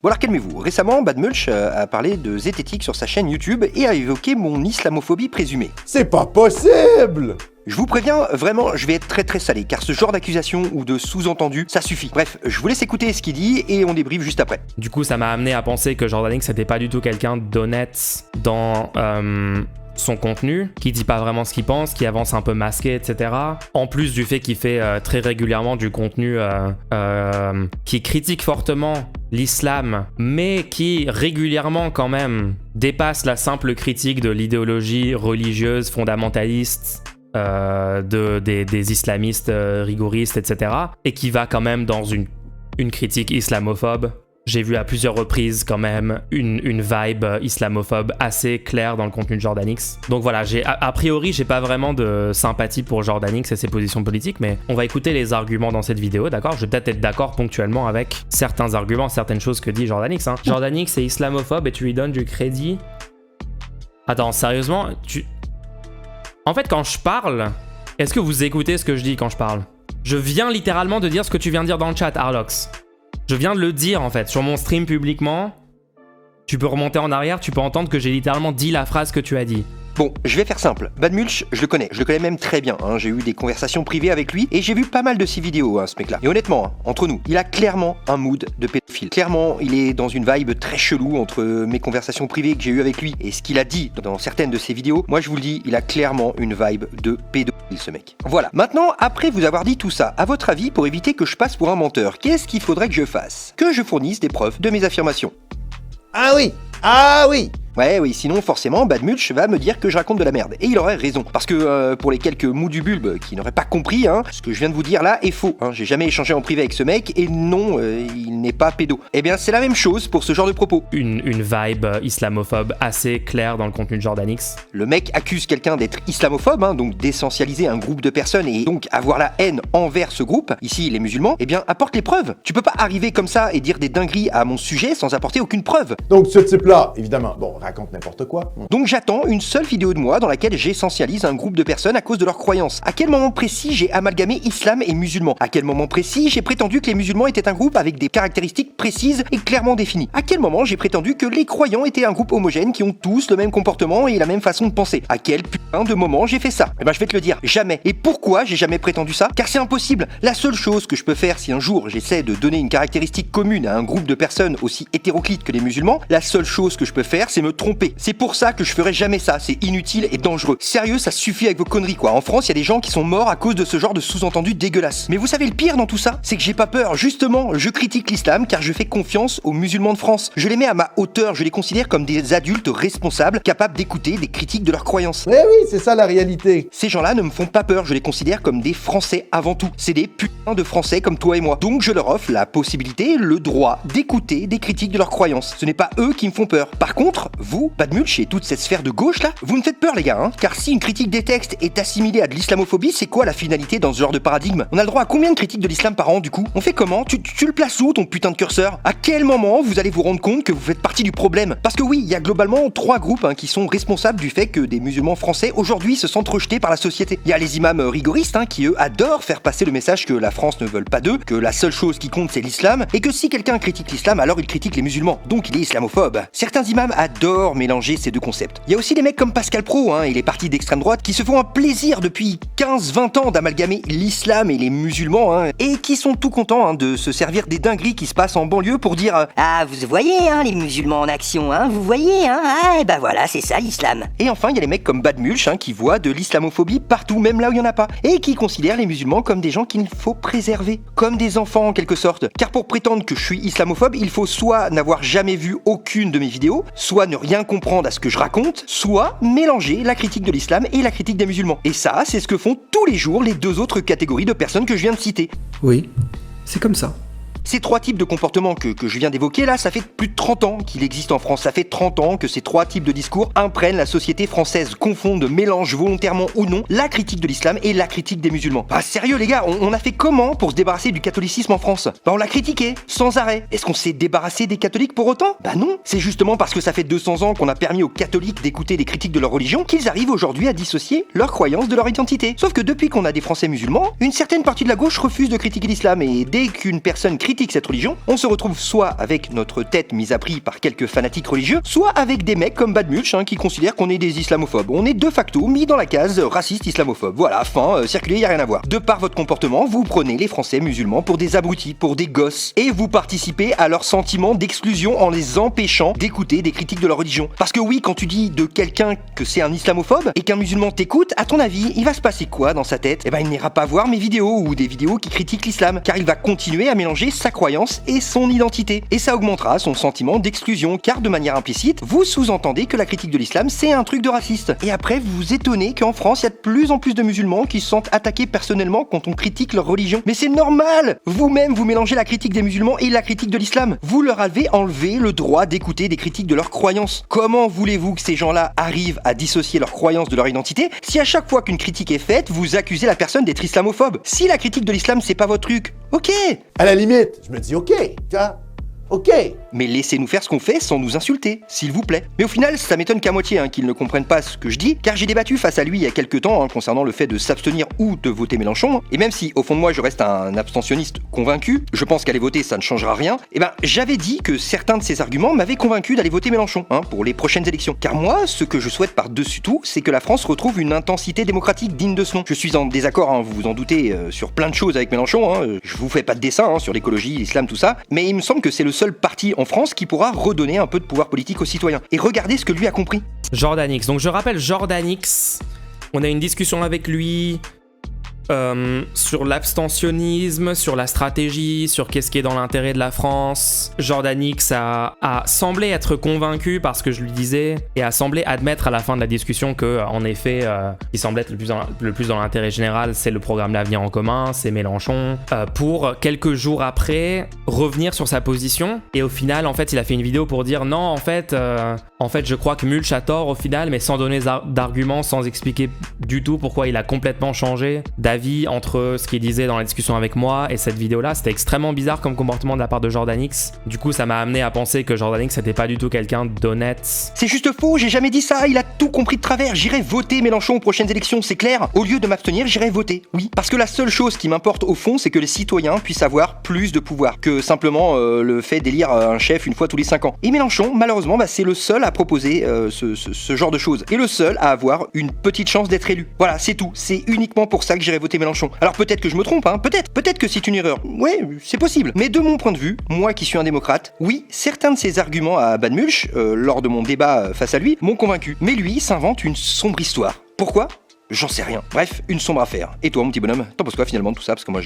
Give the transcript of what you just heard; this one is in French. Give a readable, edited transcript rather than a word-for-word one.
Bon alors calmez-vous, récemment Bad Mulch a parlé de zététique sur sa chaîne YouTube et a évoqué mon islamophobie présumée. C'est pas possible! Je vous préviens, vraiment, je vais être très salé, car ce genre d'accusation ou de sous-entendu, ça suffit. Bref, je vous laisse écouter ce qu'il dit et on débriefe juste après. Du coup, ça m'a amené à penser que Jordan X c'était pas du tout quelqu'un d'honnête dans son contenu, qui dit pas vraiment ce qu'il pense, qui avance un peu masqué, etc. En plus du fait qu'il fait très régulièrement du contenu qui critique fortement l'islam, mais qui régulièrement quand même dépasse la simple critique de l'idéologie religieuse fondamentaliste des islamistes rigoristes, etc. Et qui va quand même dans une critique islamophobe. J'ai vu à plusieurs reprises quand même une vibe islamophobe assez claire dans le contenu de Jordan X. Donc voilà, a priori, j'ai pas vraiment de sympathie pour Jordan X et ses positions politiques, mais on va écouter les arguments dans cette vidéo, d'accord? Je vais peut-être être d'accord ponctuellement avec certains arguments, certaines choses que dit Jordan X. Jordan X est islamophobe et tu lui donnes du crédit. Attends, sérieusement, En fait, quand je parle, est-ce que vous écoutez ce que je dis quand je parle? Je viens littéralement de dire ce que tu viens de dire dans le chat, Arlox. Je viens de le dire en fait, sur mon stream publiquement. Tu peux remonter en arrière, tu peux entendre que j'ai littéralement dit la phrase que tu as dit. Bon, je vais faire simple. Bad Mulch, je le connais même très bien. J'ai eu des conversations privées avec lui et j'ai vu pas mal de ses vidéos, ce mec-là. Et honnêtement, entre nous, il a clairement un mood de pédophile. Clairement, il est dans une vibe très chelou entre mes conversations privées que j'ai eues avec lui et ce qu'il a dit dans certaines de ses vidéos. Moi, je vous le dis, il a clairement une vibe de pédophile, ce mec. Voilà. Maintenant, après vous avoir dit tout ça, à votre avis, pour éviter que je passe pour un menteur, qu'est-ce qu'il faudrait que je fasse? Que je fournisse des preuves de mes affirmations. Ah oui! Ouais, oui, sinon forcément, Bad Mulch va me dire que je raconte de la merde. Et il aurait raison. Parce que pour les quelques mous du bulbe qui n'auraient pas compris, ce que je viens de vous dire là est faux. J'ai jamais échangé en privé avec ce mec et non, il n'est pas pédo. Eh bien, c'est la même chose pour ce genre de propos. Une vibe islamophobe assez claire dans le contenu de Jordan X. Le mec accuse quelqu'un d'être islamophobe, donc d'essentialiser un groupe de personnes et donc avoir la haine envers ce groupe, ici les musulmans, eh bien, apporte les preuves. Tu peux pas arriver comme ça et dire des dingueries à mon sujet sans apporter aucune preuve. Donc ce type-là, évidemment, raconte n'importe quoi. Donc j'attends une seule vidéo de moi dans laquelle j'essentialise un groupe de personnes à cause de leurs croyances. À quel moment précis j'ai amalgamé islam et musulmans? À quel moment précis j'ai prétendu que les musulmans étaient un groupe avec des caractéristiques précises et clairement définies? À quel moment j'ai prétendu que les croyants étaient un groupe homogène qui ont tous le même comportement et la même façon de penser? À quel putain de moment j'ai fait ça? Eh ben je vais te le dire, jamais. Et pourquoi j'ai jamais prétendu ça? Car c'est impossible. La seule chose que je peux faire si un jour j'essaie de donner une caractéristique commune à un groupe de personnes aussi hétéroclites que les musulmans, la seule chose que je peux faire c'est me tromper. C'est pour ça que je ferai jamais ça, c'est inutile et dangereux. Sérieux, ça suffit avec vos conneries quoi. En France, il y a des gens qui sont morts à cause de ce genre de sous-entendu dégueulasse. Mais vous savez le pire dans tout ça? C'est que j'ai pas peur. Justement, je critique l'islam car je fais confiance aux musulmans de France. Je les mets à ma hauteur, je les considère comme des adultes responsables, capables d'écouter des critiques de leurs croyances. Eh oui, c'est ça la réalité. Ces gens-là ne me font pas peur, je les considère comme des Français avant tout. C'est des putains de Français comme toi et moi. Donc je leur offre la possibilité, le droit d'écouter des critiques de leurs croyances. Ce n'est pas eux qui me font peur. Par contre, vous, Bad Mulch et toute cette sphère de gauche là, vous me faites peur les gars, car si une critique des textes est assimilée à de l'islamophobie, c'est quoi la finalité dans ce genre de paradigme? On a le droit à combien de critiques de l'islam par an du coup? On fait comment? Tu le places où ton putain de curseur? À quel moment vous allez vous rendre compte que vous faites partie du problème? Parce que oui, il y a globalement 3 groupes qui sont responsables du fait que des musulmans français aujourd'hui se sentent rejetés par la société. Il y a les imams rigoristes qui eux adorent faire passer le message que la France ne veut pas d'eux, que la seule chose qui compte c'est l'islam, et que si quelqu'un critique l'islam alors il critique les musulmans, donc il est islamophobe. Certains imams adorent mélanger ces deux concepts. Il y a aussi des mecs comme Pascal Praud et les partis d'extrême droite qui se font un plaisir depuis 15-20 ans d'amalgamer l'islam et les musulmans et qui sont tout contents de se servir des dingueries qui se passent en banlieue pour dire ah vous voyez les musulmans en action vous voyez et ben voilà c'est ça l'islam. Et enfin il y a les mecs comme Bad Mulch qui voient de l'islamophobie partout même là où il y en a pas et qui considèrent les musulmans comme des gens qu'il faut préserver, comme des enfants en quelque sorte. Car pour prétendre que je suis islamophobe, il faut soit n'avoir jamais vu aucune de mes vidéos, soit ne rien comprendre à ce que je raconte, soit mélanger la critique de l'islam et la critique des musulmans. Et ça, c'est ce que font tous les jours les 2 autres catégories de personnes que je viens de citer. Oui, c'est comme ça. Ces 3 types de comportements que je viens d'évoquer là, ça fait plus de 30 ans qu'il existe en France. Ça fait 30 ans que ces 3 types de discours imprègnent la société française, confondent, mélangent volontairement ou non la critique de l'islam et la critique des musulmans. Sérieux les gars, on a fait comment pour se débarrasser du catholicisme en France? On l'a critiqué, sans arrêt. Est-ce qu'on s'est débarrassé des catholiques pour autant? Non, c'est justement parce que ça fait 200 ans qu'on a permis aux catholiques d'écouter des critiques de leur religion qu'ils arrivent aujourd'hui à dissocier leurs croyances de leur identité. Sauf que depuis qu'on a des Français musulmans, une certaine partie de la gauche refuse de critiquer l'islam et dès qu'une personne critique critique cette religion, on se retrouve soit avec notre tête mise à prix par quelques fanatiques religieux, soit avec des mecs comme Bad Mulch qui considèrent qu'on est des islamophobes. On est de facto mis dans la case raciste islamophobe. Voilà, fin, circuler, y a rien à voir. De par votre comportement, vous prenez les Français musulmans pour des abrutis, pour des gosses, et vous participez à leur sentiment d'exclusion en les empêchant d'écouter des critiques de leur religion. Parce que oui, quand tu dis de quelqu'un que c'est un islamophobe et qu'un musulman t'écoute, à ton avis, il va se passer quoi dans sa tête? Eh ben, il n'ira pas voir mes vidéos ou des vidéos qui critiquent l'islam, car il va continuer à mélanger sa croyance et son identité. Et ça augmentera son sentiment d'exclusion, car de manière implicite, vous sous-entendez que la critique de l'islam, c'est un truc de raciste. Et après, vous vous étonnez qu'en France, il y a de plus en plus de musulmans qui se sentent attaqués personnellement quand on critique leur religion. Mais c'est normal! Vous-même, vous mélangez la critique des musulmans et la critique de l'islam. Vous leur avez enlevé le droit d'écouter des critiques de leurs croyances. Comment voulez-vous que ces gens-là arrivent à dissocier leurs croyances de leur identité si à chaque fois qu'une critique est faite, vous accusez la personne d'être islamophobe? Si la critique de l'islam, c'est pas votre truc, ok! À la limite, je me dis ok, tu vois, ok. Mais laissez-nous faire ce qu'on fait sans nous insulter, s'il vous plaît. Mais au final, ça m'étonne qu'à moitié qu'ils ne comprennent pas ce que je dis, car j'ai débattu face à lui il y a quelques temps concernant le fait de s'abstenir ou de voter Mélenchon. Et même si, au fond de moi, je reste un abstentionniste convaincu, je pense qu'aller voter, ça ne changera rien, et ben, j'avais dit que certains de ces arguments m'avaient convaincu d'aller voter Mélenchon, pour les prochaines élections. Car moi, ce que je souhaite par-dessus tout, c'est que la France retrouve une intensité démocratique digne de ce nom. Je suis en désaccord, vous vous en doutez, sur plein de choses avec Mélenchon, je vous fais pas de dessin sur l'écologie, l'islam, tout ça, mais il me semble que c'est le seul parti en France qui pourra redonner un peu de pouvoir politique aux citoyens. Et regardez ce que lui a compris. Jordan X. Donc je rappelle Jordan X. On a une discussion avec lui sur l'abstentionnisme, sur la stratégie, sur qu'est-ce qui est dans l'intérêt de la France. Jordan X a semblé être convaincu par ce que je lui disais et a semblé admettre à la fin de la discussion que, en effet, il semblait être le plus dans l'intérêt général, c'est le programme L'Avenir en commun, c'est Mélenchon, pour quelques jours après revenir sur sa position. Et au final, en fait, il a fait une vidéo pour dire non, en fait, je crois que Mulch a tort au final, mais sans donner d'arguments, sans expliquer du tout pourquoi il a complètement changé d'avis entre ce qu'il disait dans la discussion avec moi et cette vidéo-là. C'était extrêmement bizarre comme comportement de la part de Jordan X. Du coup, ça m'a amené à penser que Jordan X n'était pas du tout quelqu'un d'honnête. C'est juste faux, j'ai jamais dit ça, il a tout compris de travers. J'irai voter Mélenchon aux prochaines élections, c'est clair. Au lieu de m'abstenir, j'irai voter, oui. Parce que la seule chose qui m'importe au fond, c'est que les citoyens puissent avoir plus de pouvoir que simplement le fait d'élire un chef une fois tous les 5 ans. Et Mélenchon, malheureusement, c'est le seul à proposer ce genre de choses. Et le seul à avoir une petite chance d'être élu. Voilà, c'est tout. C'est uniquement pour ça que j'irai voter Mélenchon. Alors peut-être que je me trompe, peut-être que c'est une erreur. Ouais, c'est possible. Mais de mon point de vue, moi qui suis un démocrate, oui, certains de ses arguments à Bad Mulch, lors de mon débat face à lui, m'ont convaincu. Mais lui, s'invente une sombre histoire. Pourquoi ? J'en sais rien. Bref, une sombre affaire. Et toi, mon petit bonhomme, t'en penses quoi finalement de tout ça ? Parce que moi,